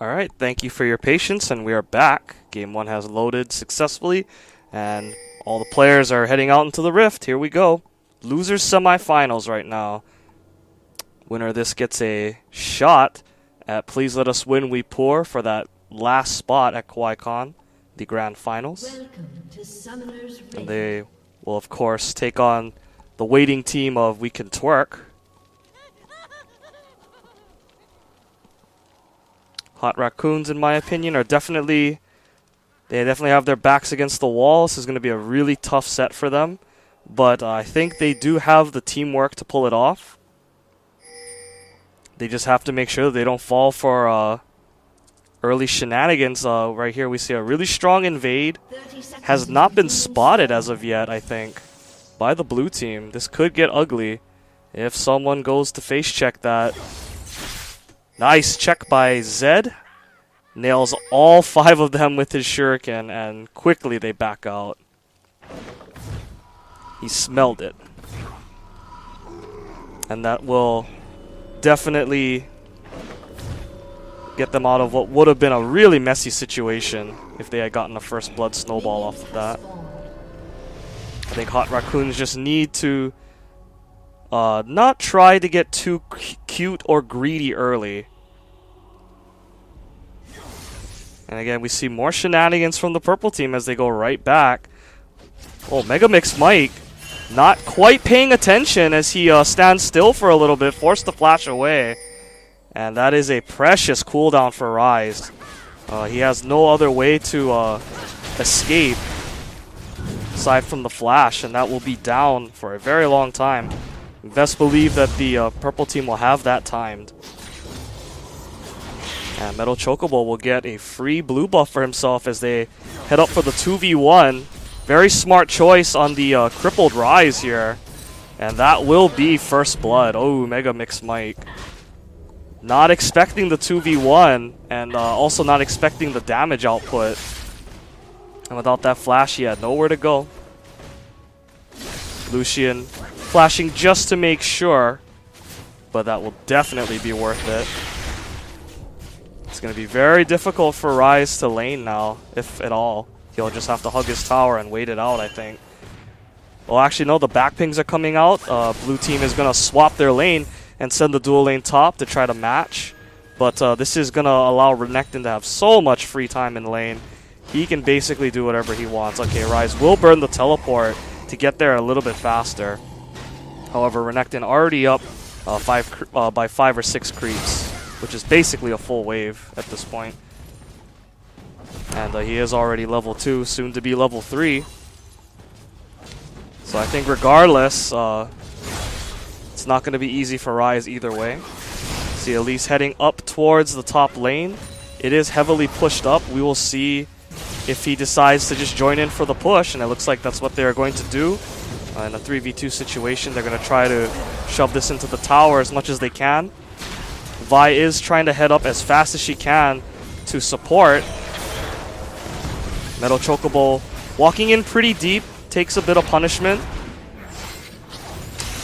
Alright, thank you for your patience, and we are back. Game 1 has loaded successfully, and all the players are heading out into the Rift. Here we go. Losers semifinals right now. Winner of this gets a shot at Please Let Us Win We Pour for that last spot at KawaiCon, the Grand Finals. Welcome to Summoner's Rift. And they will, of course, take on the waiting team of We Can Twerk. Hot Raccoons, in my opinion, they definitely have their backs against the wall. This is going to be a really tough set for them. But I think they do have the teamwork to pull it off. They just have to make sure that they don't fall for early shenanigans. Right here we see a really strong invade. Has not been spotted as of yet, I think, by the blue team. This could get ugly if someone goes to face check that. Nice check by Zed. Nails all 5 of them with his shuriken, and quickly they back out. He smelled it. And that will definitely get them out of what would have been a really messy situation if they had gotten a first blood snowball off of that. I think Hot Raccoons just need to not try to get too cute or greedy early. And again, we see more shenanigans from the purple team as they go right back. Oh, Mega Mix Mike not quite paying attention as he stands still for a little bit, forced the flash away. And that is a precious cooldown for Rise. He has no other way to escape aside from the flash, and that will be down for a very long time. Best believe that the purple team will have that timed. And Metal Chocobo will get a free blue buff for himself as they head up for the 2v1. Very smart choice on the crippled Rise here. And that will be first blood. Oh, Mega Mix Mike. Not expecting the 2v1 and also not expecting the damage output. And without that flash, he had nowhere to go. Lucian flashing just to make sure, but that will definitely be worth it. It's going to be very difficult for Rise to lane now, if at all. He'll just have to hug his tower and wait it out, I think. Well, actually, no, the back pings are coming out. Blue team is going to swap their lane and send the dual lane top to try to match. But this is going to allow Renekton to have so much free time in lane. He can basically do whatever he wants. Okay, Rise will burn the teleport to get there a little bit faster. However, Renekton already up by 5 or 6 creeps, which is basically a full wave at this point. And he is already level 2, soon to be level 3. So I think regardless, it's not going to be easy for Rise either way. See Elise heading up towards the top lane. It is heavily pushed up. We will see if he decides to just join in for the push, and it looks like that's what they're going to do. In a 3v2 situation, they're going to try to shove this into the tower as much as they can. Vi is trying to head up as fast as she can to support. Metal Chocobo walking in pretty deep, takes a bit of punishment.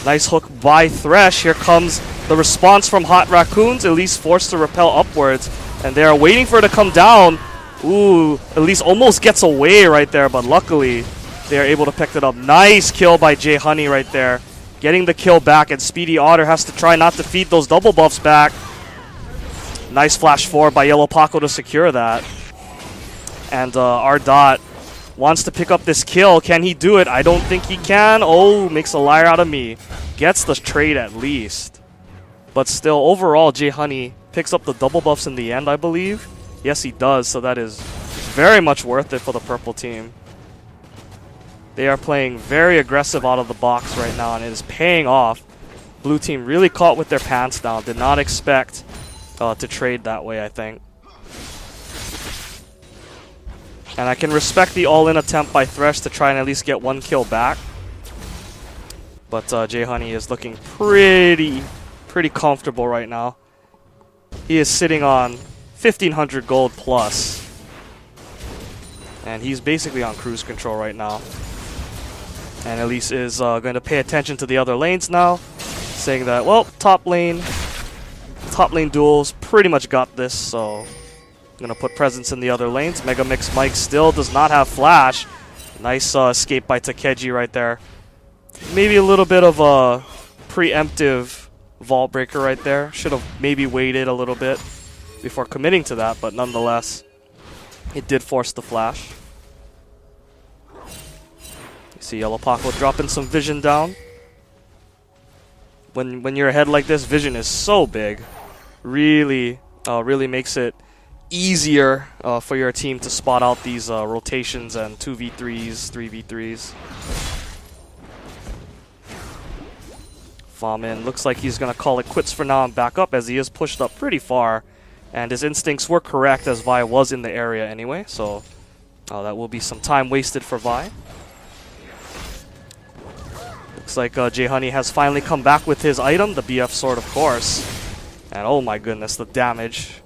Nice hook by Thresh. Here comes the response from Hot Raccoons. Elise forced to repel upwards, and they are waiting for it to come down. Ooh, Elise almost gets away right there, but luckily they are able to pick it up. Nice kill by J Honey right there. Getting the kill back, and Speedy Otter has to try not to feed those double buffs back. Nice flash forward by Yellow Paco to secure that. And R Dot wants to pick up this kill. Can he do it? I don't think he can. Oh, makes a liar out of me. Gets the trade at least. But still, overall, J Honey picks up the double buffs in the end, I believe. Yes, he does, so that is very much worth it for the purple team. They are playing very aggressive out of the box right now, and it is paying off. Blue team really caught with their pants down. Did not expect to trade that way, I think. And I can respect the all-in attempt by Thresh to try and at least get 1 kill back. But J Honey is looking pretty comfortable right now. He is sitting on 1,500 gold plus. And he's basically on cruise control right now. And Elise is going to pay attention to the other lanes now, saying that, well, top lane duels pretty much got this, so Gonna put presence in the other lanes. Mega Mix Mike still does not have flash. Nice escape by Takeji right there. Maybe a little bit of a preemptive vault breaker right there. Should have maybe waited a little bit before committing to that, but nonetheless, it did force the flash. You see Yellow Paco dropping some vision down. When you're ahead like this, vision is so big. Really makes it easier for your team to spot out these rotations and 2v3s, 3v3s. Famin looks like he's going to call it quits for now and back up, as he is pushed up pretty far. And his instincts were correct, as Vi was in the area anyway. So that will be some time wasted for Vi. Looks like J Honey has finally come back with his item, the BF Sword, of course. And oh my goodness, the damage.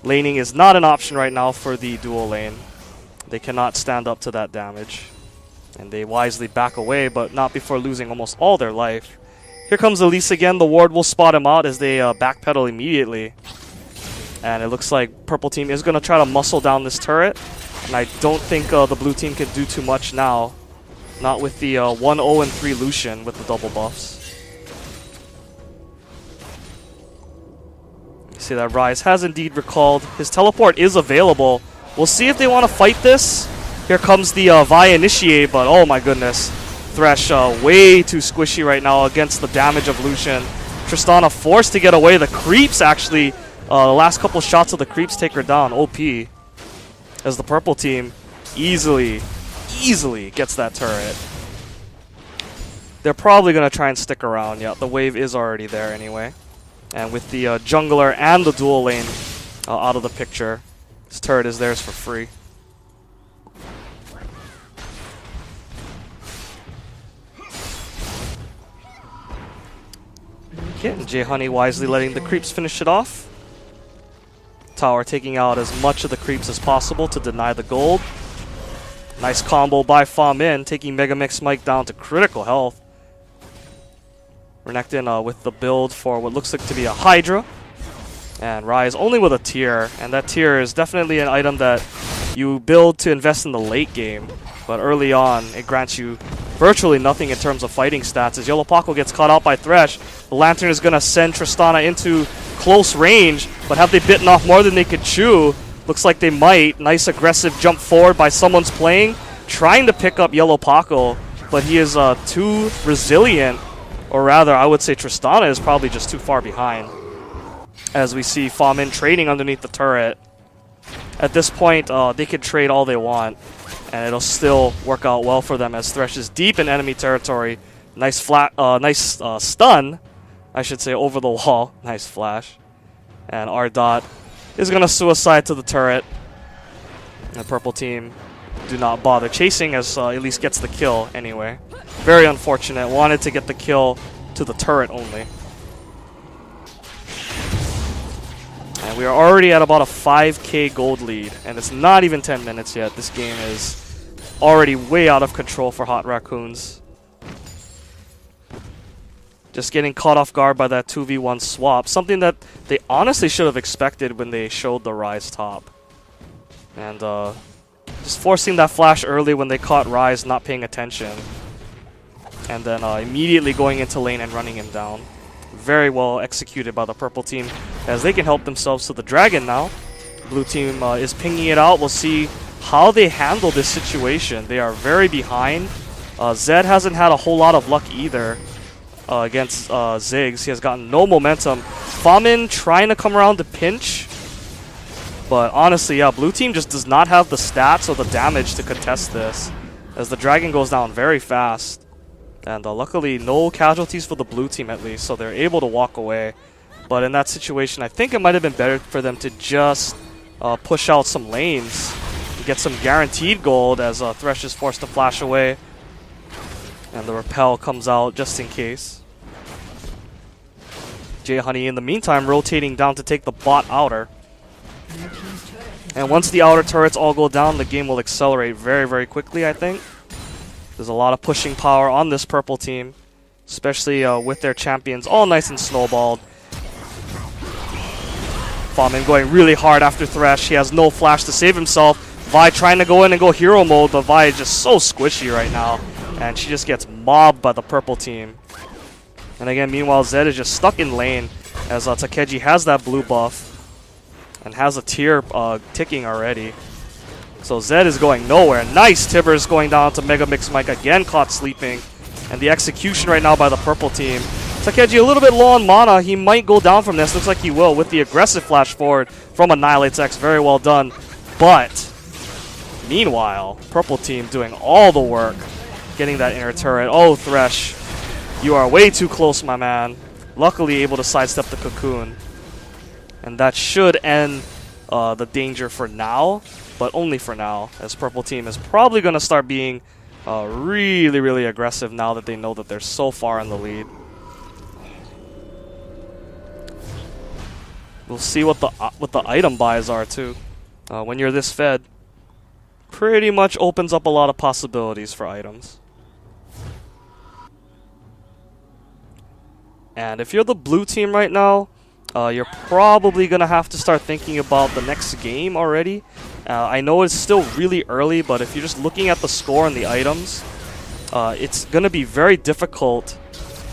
Laning is not an option right now for the dual lane. They cannot stand up to that damage. And they wisely back away, but not before losing almost all their life. Here comes Elise again. The ward will spot him out as they backpedal immediately. And it looks like purple team is going to try to muscle down this turret. And I don't think the blue team can do too much now. Not with the 1-0-3 Lucian with the double buffs. You see that Rise has indeed recalled. His teleport is available. We'll see if they want to fight this. Here comes the Vi Initiate, but oh my goodness. Thresh way too squishy right now against the damage of Lucian. Tristana forced to get away. The creeps actually, the last couple shots of the creeps take her down. OP. As the purple team easily gets that turret. They're probably going to try and stick around. Yeah, the wave is already there anyway. And with the jungler and the dual lane out of the picture, this turret is theirs for free. Okay, and J Honey wisely letting the creeps finish it off. Tower taking out as much of the creeps as possible to deny the gold. Nice combo by Famin, taking Mega Mix Mike down to critical health. Renekton with the build for what looks like to be a Hydra. And Rise only with a tier, and that tier is definitely an item that you build to invest in the late game. But early on, it grants you virtually nothing in terms of fighting stats. As Yellow Paco gets caught out by Thresh, the Lantern is going to send Tristana into close range, but have they bitten off more than they could chew? Looks like they might. Nice aggressive jump forward by someone's playing, trying to pick up Yellow Paco, but he is too resilient, or rather, I would say Tristana is probably just too far behind. As we see Famin trading underneath the turret. At this point, they can trade all they want, and it'll still work out well for them as Thresh is deep in enemy territory. Nice stun, I should say, over the wall. Nice flash. And R-Dot is going to suicide to the turret. And the purple team do not bother chasing as Elise gets the kill anyway. Very unfortunate. Wanted to get the kill to the turret only. And we are already at about a 5k gold lead. And it's not even 10 minutes yet. This game is already way out of control for Hot Raccoons. Just getting caught off guard by that 2v1 swap. Something that they honestly should have expected when they showed the Rise top. And just forcing that flash early when they caught Rise not paying attention. And then immediately going into lane and running him down. Very well executed by the purple team, as they can help themselves to the dragon now. Blue team is pinging it out. We'll see how they handle this situation. They are very behind. Zed hasn't had a whole lot of luck either against Ziggs. He has gotten no momentum. Famin trying to come around to pinch. But honestly, yeah, blue team just does not have the stats or the damage to contest this, as the dragon goes down very fast. And luckily, no casualties for the blue team at least, so they're able to walk away. But in that situation, I think it might have been better for them to just push out some lanes to get some guaranteed gold, as Thresh is forced to flash away. And the repel comes out just in case. J Honey in the meantime rotating down to take the bot outer. And once the outer turrets all go down, the game will accelerate very, very quickly, I think. There's a lot of pushing power on this purple team, especially with their champions all nice and snowballed. Famin going really hard after Thresh. He has no flash to save himself. Vi trying to go in and go hero mode, but Vi is just so squishy right now. And she just gets mobbed by the purple team. And again, meanwhile, Zed is just stuck in lane as Takeji has that blue buff and has a tier ticking already. So Zed is going nowhere. Nice Tibbers going down to Mega Mix Mike, again caught sleeping. And the execution right now by the purple team. Takeji a little bit low on mana. He might go down from this. Looks like he will with the aggressive flash forward from Annihilate's X. Very well done. But meanwhile, purple team doing all the work. Getting that inner turret. Oh, Thresh. You are way too close, my man. Luckily able to sidestep the cocoon. And that should end the danger for now. But only for now, as purple team is probably going to start being really, really aggressive now that they know that they're so far in the lead. We'll see what the item buys are too. When you're this fed, pretty much opens up a lot of possibilities for items. And if you're the blue team right now, you're probably going to have to start thinking about the next game already. I know it's still really early, but if you're just looking at the score and the items, it's going to be very difficult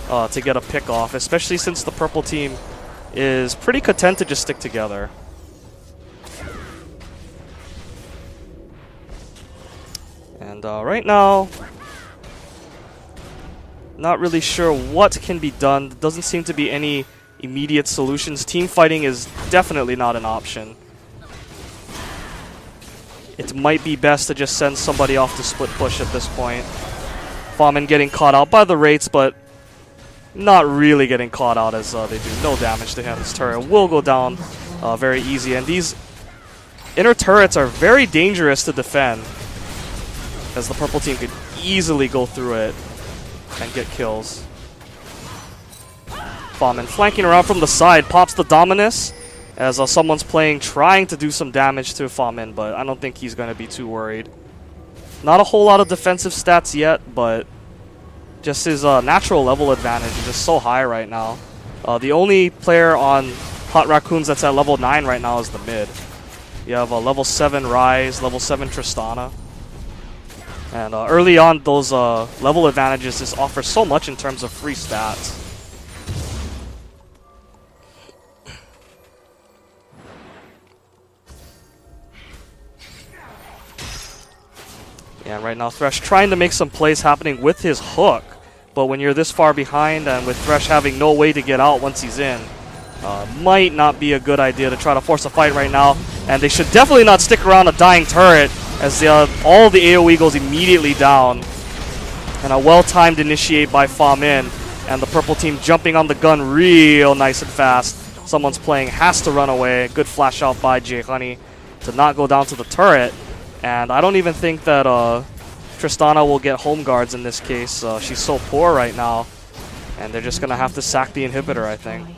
to get a pick off, especially since the purple team is pretty content to just stick together. And right now, not really sure what can be done. There doesn't seem to be any immediate solutions. Team fighting is definitely not an option. It might be best to just send somebody off to split push at this point. Famin getting caught out by the Wraiths, but not really getting caught out as they do no damage to him. This turret will go down very easy. And these inner turrets are very dangerous to defend, as the purple team could easily go through it and get kills. Famin flanking around from the side, pops the Dominus as someone's trying to do some damage to Famin, but I don't think he's going to be too worried. Not a whole lot of defensive stats yet, but just his natural level advantage is just so high right now. The only player on Hot Raccoons that's at level 9 right now is the mid. You have a level 7 Ryze, level 7 Tristana. And early on, those level advantages just offer so much in terms of free stats. Yeah, right now Thresh trying to make some plays happening with his hook. But when you're this far behind and with Thresh having no way to get out once he's in, might not be a good idea to try to force a fight right now. And they should definitely not stick around a dying turret as all the AoE goes immediately down. And a well-timed initiate by Famin. And the purple team jumping on the gun real nice and fast. Someone's playing, has to run away. Good flash out by J Honey to not go down to the turret. And I don't even think that Tristana will get home guards in this case. She's so poor right now. And they're just going to have to sack the inhibitor, I think.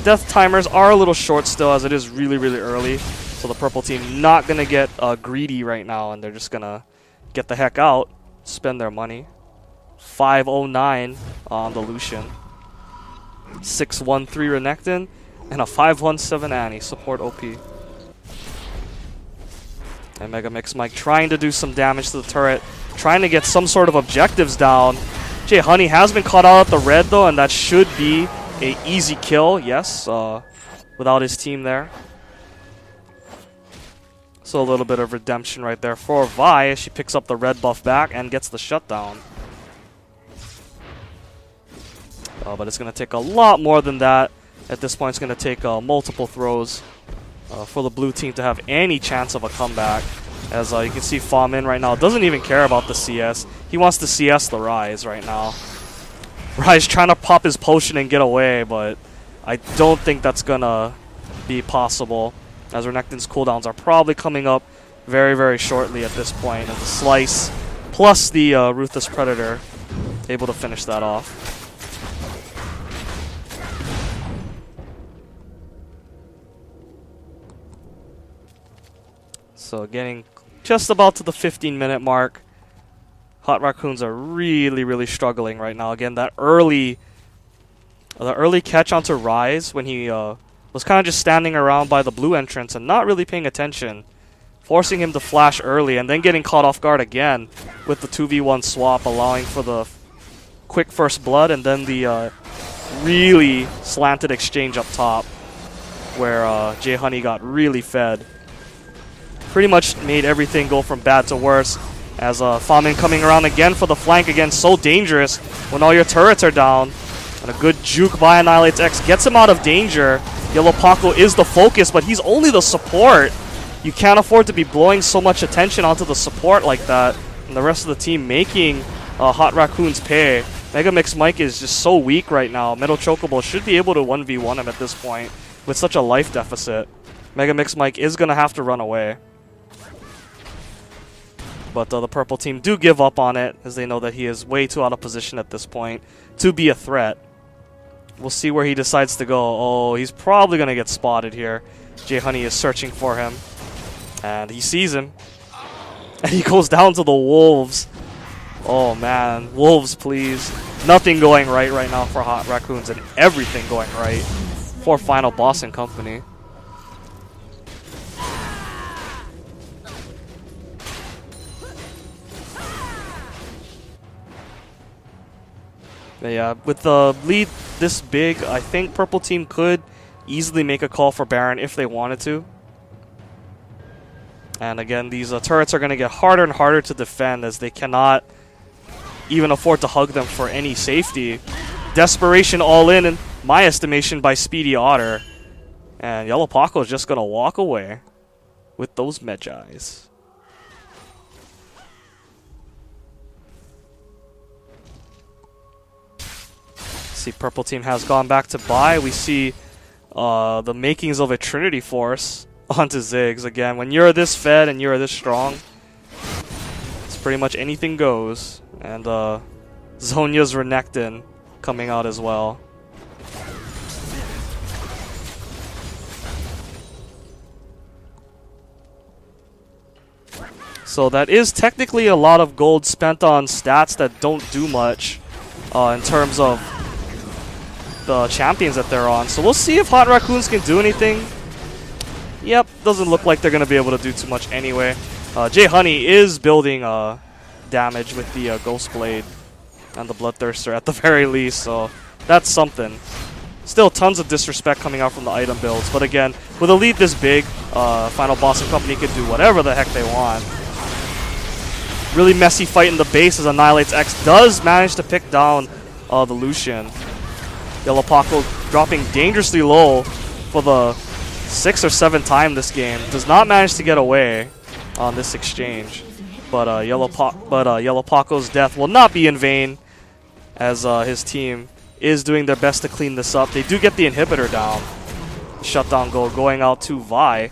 Death timers are a little short still, as it is really, really early. So the purple team not going to get greedy right now, and they're just going to get the heck out, spend their money. 509 on the Lucian. 613 Renekton, and a 517 Annie, support OP. And Mega Mix Mike trying to do some damage to the turret, trying to get some sort of objectives down. Jay Honey has been caught out at the red though, and that should be a easy kill, yes, without his team there. So a little bit of redemption right there for Vi as she picks up the red buff back and gets the shutdown. But it's going to take a lot more than that. At this point, it's going to take multiple throws for the blue team to have any chance of a comeback. As you can see, Famin right now doesn't even care about the CS. He wants to CS the Ryze right now. Ryze trying to pop his potion and get away, but I don't think that's going to be possible, as Renekton's cooldowns are probably coming up very, very shortly at this point. And the Slice plus the Ruthless Predator able to finish that off. So getting just about to the 15-minute mark. Hot Raccoons are really, really struggling right now. Again, that the early catch onto Ryze when he was kind of just standing around by the blue entrance and not really paying attention, forcing him to flash early and then getting caught off guard again with the 2v1 swap, allowing for the quick first blood and then the really slanted exchange up top where J Honey got really fed. Pretty much made everything go from bad to worse as Famin coming around again for the flank. Again, so dangerous when all your turrets are down. And a good juke by Annihilates X gets him out of danger. Yellow Paco is the focus, but he's only the support. You can't afford to be blowing so much attention onto the support like that. And the rest of the team making Hot Raccoons pay. Mega Mix Mike is just so weak right now. Metal Chocobo should be able to 1v1 him at this point with such a life deficit. Mega Mix Mike is going to have to run away. But the purple team do give up on it as they know that he is way too out of position at this point to be a threat. We'll see where he decides to go. Oh, he's probably going to get spotted here. J Honey is searching for him. And he sees him. And he goes down to the Wolves. Oh man, Wolves please. Nothing going right now for Hot Raccoons and everything going right for Final Boss and company. But yeah, with the lead this big, I think Purple Team could easily make a call for Baron if they wanted to. And again, these turrets are going to get harder and harder to defend as they cannot even afford to hug them for any safety. Desperation all in my estimation, by Speedy Otter. And Yellow Paco is just going to walk away with those Medjais. See, Purple Team has gone back to buy. We see the makings of a Trinity Force onto Ziggs. Again, when you're this fed and you're this strong, it's pretty much anything goes. And Zonya's Renekton coming out as well. So that is technically a lot of gold spent on stats that don't do much in terms of the champions that they're on. So we'll see if Hot Raccoons can do anything. Yep, doesn't look like they're going to be able to do too much anyway. J Honey is building damage with the Ghost Blade and the Bloodthirster at the very least, so that's something. Still tons of disrespect coming out from the item builds, but again, with a lead this big, Final Boss and company can do whatever the heck they want. Really messy fight in the base as Annihilates X does manage to pick down the Lucian. Yellow Paco dropping dangerously low for the 6th or 7th time this game. Does not manage to get away on this exchange. But Yellow Paco's death will not be in vain as his team is doing their best to clean this up. They do get the inhibitor down. Shutdown goal going out to Vi.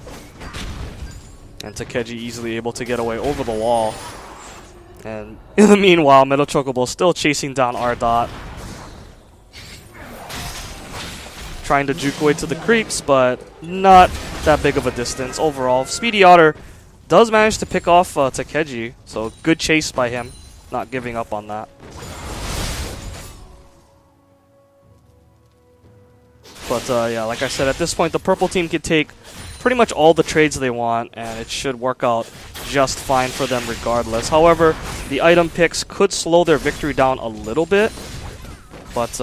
And Takeji easily able to get away over the wall. And in the meanwhile, Metal Chocobo still chasing down R-Dot. Trying to juke away to the creeps, but not that big of a distance overall. Speedy Otter does manage to pick off Takeji, so good chase by him, not giving up on that. But yeah, like I said, at this point the purple team can take pretty much all the trades they want, and it should work out just fine for them regardless. However, the item picks could slow their victory down a little bit, but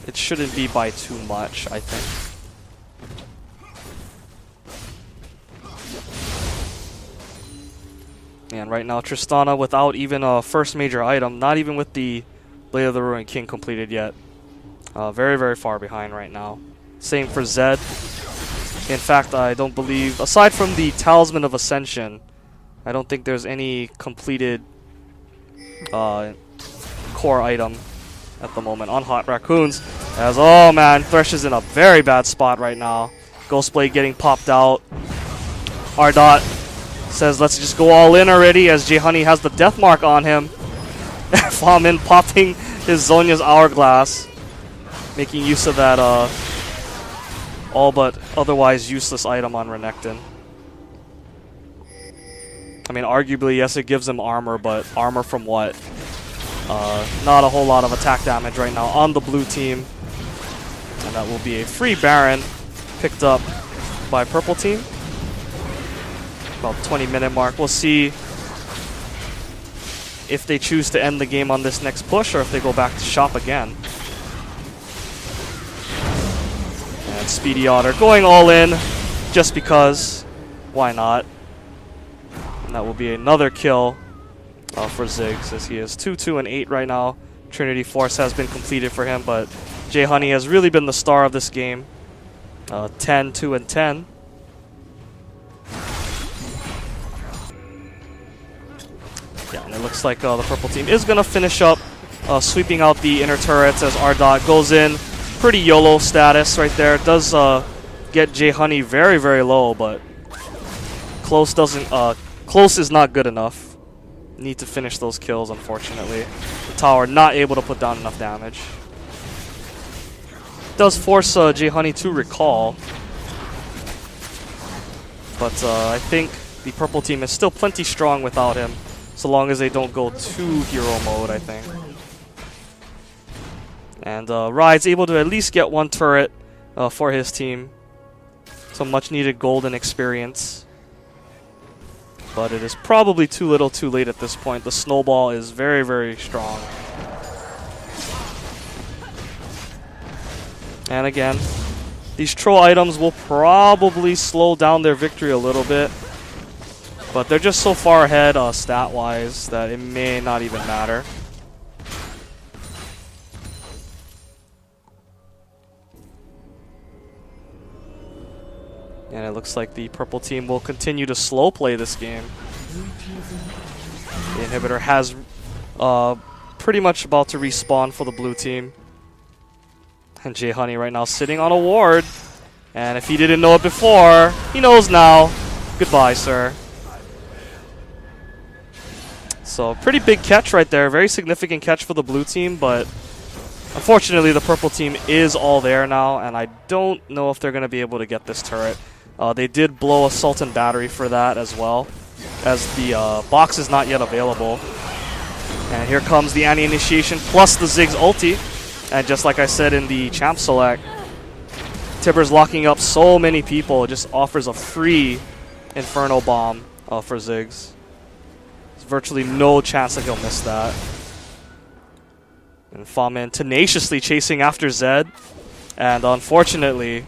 it shouldn't be by too much, I think. And right now, Tristana without even a first major item, not even with the Blade of the Ruined King completed yet. Very, very far behind right now. Same for Zed. In fact, I don't believe, aside from the Talisman of Ascension, I don't think there's any completed core item at the moment on Hot Raccoons. As, oh man, Thresh is in a very bad spot right now. Ghostblade getting popped out. R-Dot says let's just go all in already as J Honey has the death mark on him. Famin popping his Zonya's Hourglass, making use of that all but otherwise useless item on Renekton. I mean, arguably, yes, it gives him armor, but armor from what? Not a whole lot of attack damage right now on the blue team. And that will be a free Baron picked up by purple team. About 20-minute mark. We'll see if they choose to end the game on this next push or if they go back to shop again. And Speedy Otter going all in just because. Why not? And that will be another kill for Ziggs, as he is 2-2 and 8 right now. Trinity Force has been completed for him, but J Honey has really been the star of this game. 10, 2 and 10. Yeah, and it looks like the purple team is going to finish up sweeping out the inner turrets as R-Dot goes in. Pretty YOLO status right there. It does get J Honey very, very low, but close doesn't. Close is not good enough. Need to finish those kills, unfortunately. The tower not able to put down enough damage. Does force J Honey to recall, but I think the purple team is still plenty strong without him, so long as they don't go too hero mode, I think. And Ride's able to at least get one turret for his team. Some much needed golden experience. But it is probably too little too late at this point. The snowball is very, very strong. And again, these troll items will probably slow down their victory a little bit. But they're just so far ahead stat-wise that it may not even matter. And it looks like the purple team will continue to slow play this game. The inhibitor has pretty much about to respawn for the blue team. And J Honey right now sitting on a ward. And if he didn't know it before, he knows now. Goodbye, sir. So pretty big catch right there. Very significant catch for the blue team, but unfortunately the purple team is all there now, and I don't know if they're going to be able to get this turret. They did blow a Sultan battery for that as well, as the box is not yet available. And here comes the anti-initiation plus the Ziggs ulti. And just like I said in the champ select, Tibbers locking up so many people. It just offers a free Inferno Bomb for Ziggs. There's virtually no chance that he'll miss that. And Famin tenaciously chasing after Zed. And unfortunately,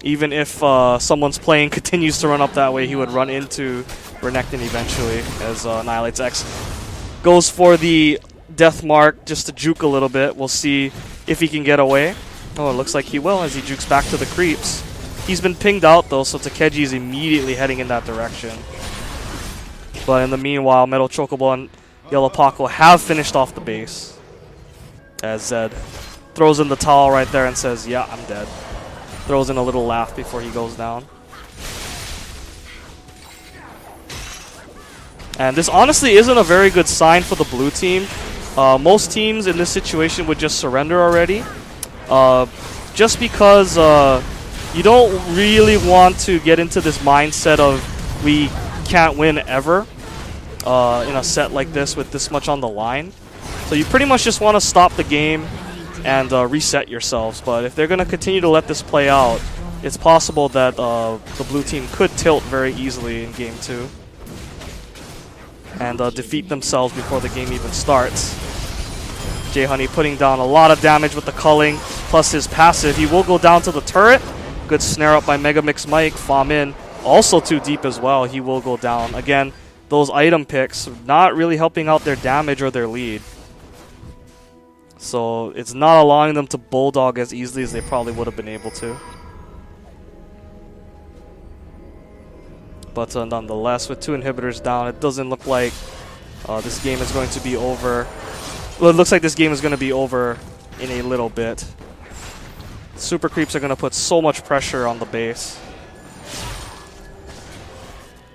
even if someone's plane continues to run up that way, he would run into Renekton eventually, as Annihilate's X goes for the death mark just to juke a little bit. We'll see if he can get away. Oh, it looks like he will as he jukes back to the creeps. He's been pinged out though, so Takeji is immediately heading in that direction. But in the meanwhile, Metal Chocobo and Yellow Paco have finished off the base. As Zed throws in the towel right there and says, yeah, I'm dead. Throws in a little laugh before he goes down. And this honestly isn't a very good sign for the blue team. Most teams in this situation would just surrender already. Just because you don't really want to get into this mindset of we can't win ever in a set like this with this much on the line. So you pretty much just want to stop the game and reset yourselves. But if they're going to continue to let this play out, it's possible that the blue team could tilt very easily in Game 2 and defeat themselves before the game even starts. J Honey putting down a lot of damage with the culling, plus his passive. He will go down to the turret. Good snare up by Megamix Mike. Famin also too deep as well. He will go down. Again, those item picks not really helping out their damage or their lead. So it's not allowing them to bulldog as easily as they probably would have been able to. But nonetheless, with 2 inhibitors down, it doesn't look like this game is going to be over. Well, it looks like this game is going to be over in a little bit. Super creeps are going to put so much pressure on the base.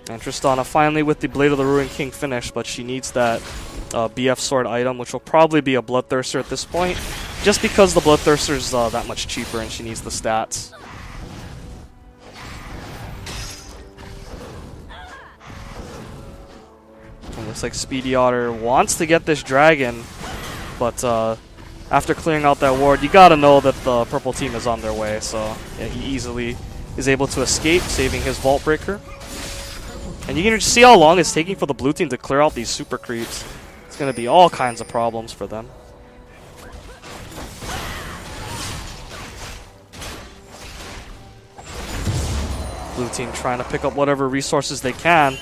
And Tristana finally with the Blade of the Ruined King finish, but she needs that BF sword item, which will probably be a Bloodthirster at this point, just because the Bloodthirster is that much cheaper and she needs the stats. It looks like Speedy Otter wants to get this dragon, but after clearing out that ward, you gotta know that the purple team is on their way. So yeah, he easily is able to escape, saving his Vault Breaker. And you can just see how long it's taking for the blue team to clear out these super creeps. It's gonna be all kinds of problems for them. Blue team trying to pick up whatever resources they can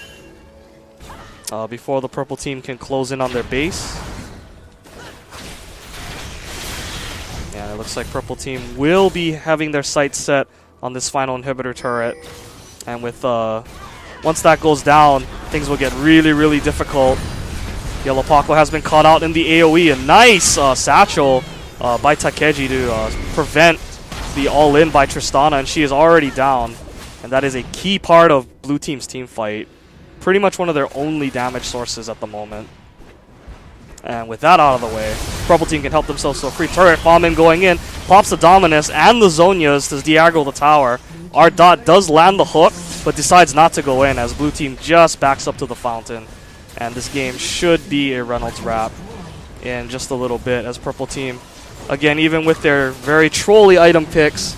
before the purple team can close in on their base. Yeah, it looks like purple team will be having their sights set on this final inhibitor turret. And with once that goes down, things will get really, really difficult. Yellow Paco has been caught out in the AoE. A nice satchel by Takeji to prevent the all-in by Tristana, and she is already down. And that is a key part of blue team's team fight. Pretty much one of their only damage sources at the moment. And with that out of the way, purple team can help themselves to a free turret. Bombin going in, pops the Dominus and the Zonias to de-aggro the tower. Our dot does land the hook, but decides not to go in as blue team just backs up to the fountain. And this game should be a Reynolds wrap in just a little bit as purple team, again, even with their very trolly item picks,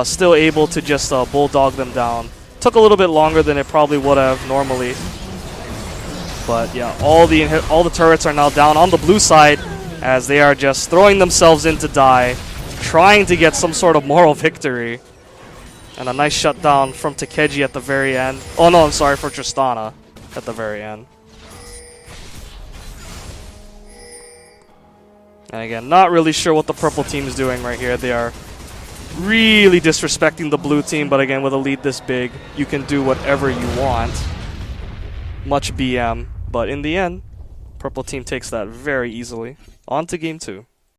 still able to just bulldog them down. Took a little bit longer than it probably would have normally. But yeah, all the turrets are now down on the blue side as they are just throwing themselves in to die, trying to get some sort of moral victory. And a nice shutdown from Takeji at the very end. Oh no, I'm sorry, for Tristana at the very end. And again, not really sure what the purple team is doing right here. They are really disrespecting the blue team, but again, with a lead this big, you can do whatever you want. Much BM, but in the end, purple team takes that very easily. On to game 2.